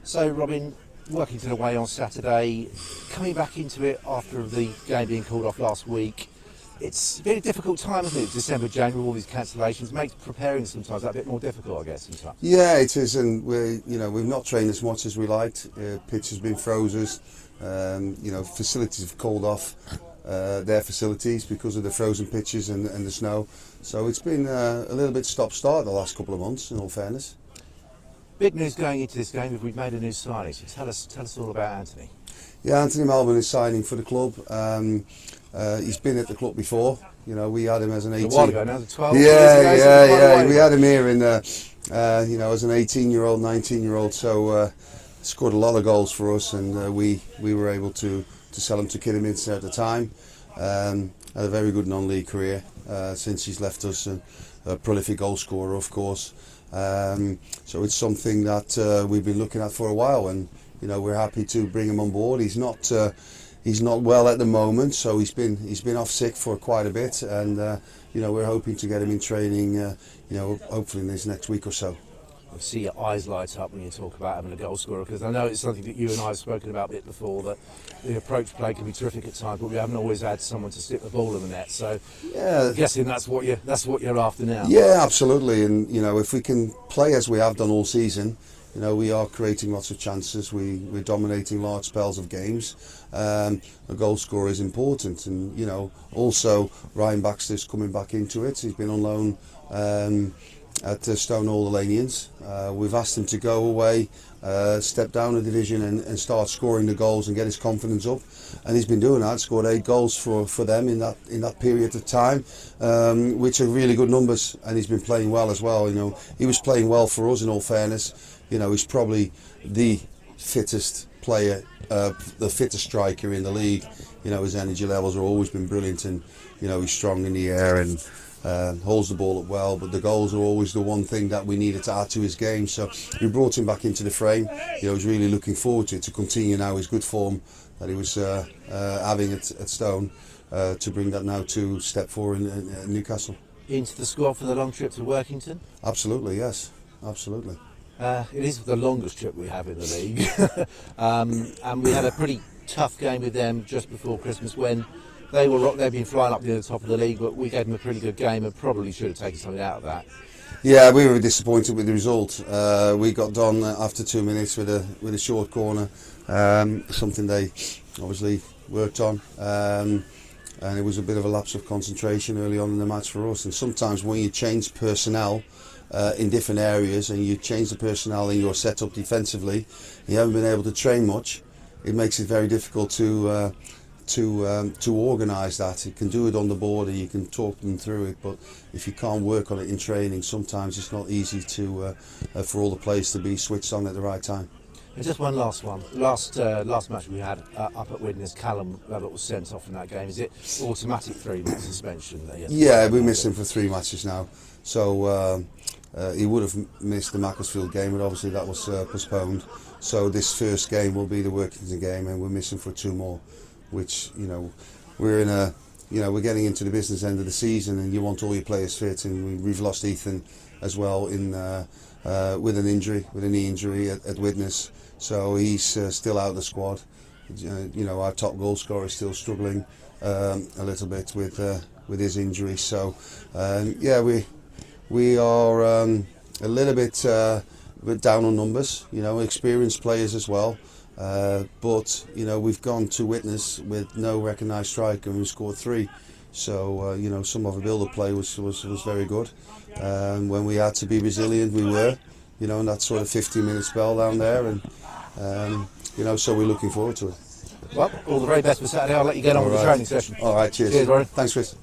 So, Robin, Workington away on Saturday, coming back into it after the game being called off last week. It's been a difficult time, isn't it? December, January, all these cancellations makes preparing sometimes that bit more difficult, I guess. Sometimes. Yeah, it is, and we've not trained as much as we liked. Pitch has been frozen. Facilities have called off their facilities because of the frozen pitches and the snow. So it's been a little bit stop-start the last couple of months, in all fairness. Big news going into this game. We've made a new signing. So tell us all about Anthony. Yeah, Anthony Melbourne is signing for the club. He's been at the club before. We had him as an 18. A while ago now, 12 years ago. We had him here in, as an 18-year-old, 19-year-old. So scored a lot of goals for us, and we were able to sell him to Kidderminster at the time. Had a very good non-league career since he's left us, a prolific goal scorer, of course. So it's something that we've been looking at for a while, and we're happy to bring him on board. He's not well at the moment, so he's been off sick for quite a bit, and we're hoping to get him in training, hopefully in this next week or so. I see your eyes light up when you talk about having a goal scorer, because I know it's something that you and I have spoken about a bit before, that the approach play can be terrific at times, but we haven't always had someone to stick the ball in the net. So yeah, I'm guessing that's what you're after now. Yeah, absolutely. And if we can play as we have done all season, we are creating lots of chances. We're dominating large spells of games. A goal scorer is important, and also Ryan Baxter's coming back into it. He's been on loan at Stonehall Alanians. We've asked him to go away, step down a division and start scoring the goals and get his confidence up, and he's been doing that. Scored 8 goals for them in that period of time, which are really good numbers, and he's been playing well as well. He was playing well for us, in all fairness. He's probably the fittest player, the fittest striker in the league. His energy levels have always been brilliant, and he's strong in the air and holds the ball up well, but the goals are always the one thing that we needed to add to his game. So we brought him back into the frame. He's really looking forward to continue now his good form that he was having at Stone, to bring that now to step 4 in Newcastle. Into the squad for the long trip to Workington? Absolutely, yes, absolutely. It is the longest trip we have in the league, and we had a pretty tough game with them just before Christmas when they've been flying up near the top of the league, but we gave them a pretty good game and probably should have taken something out of that. Yeah, we were disappointed with the result. We got done after 2 minutes with a short corner, something they obviously worked on, and it was a bit of a lapse of concentration early on in the match for us. And sometimes when you change personnel in different areas, and you change the personnel in your setup defensively, you haven't been able to train much. It makes it very difficult to organise that. You can do it on the board and you can talk them through it, but if you can't work on it in training, sometimes it's not easy for all the players to be switched on at the right time. And just one last one. Last match we had up at Widnes, Callum Levitt was sent off in that game. Is it automatic 3-match suspension? Yeah, we missed him for 3 matches now. So he would have missed the Macclesfield game, but obviously that was postponed. So this first game will be the Workington game, and we're missing for 2 more. Which we're in we're getting into the business end of the season, and you want all your players fit, and we've lost Ethan as well in with a knee injury at Widnes, so he's still out of the squad. Our top goal scorer is still struggling a little bit with his injury, so we are a little bit down on numbers. Experienced players as well. But we've gone to Widnes with no recognised striker and we scored 3. So some of the build-up play was very good. When we had to be resilient, we were. In that sort of 15-minute spell down there, and so we're looking forward to it. Well, all the very best for Saturday. I'll let you get on with the training session. All right, cheers. Cheers, Warren. Thanks, Chris.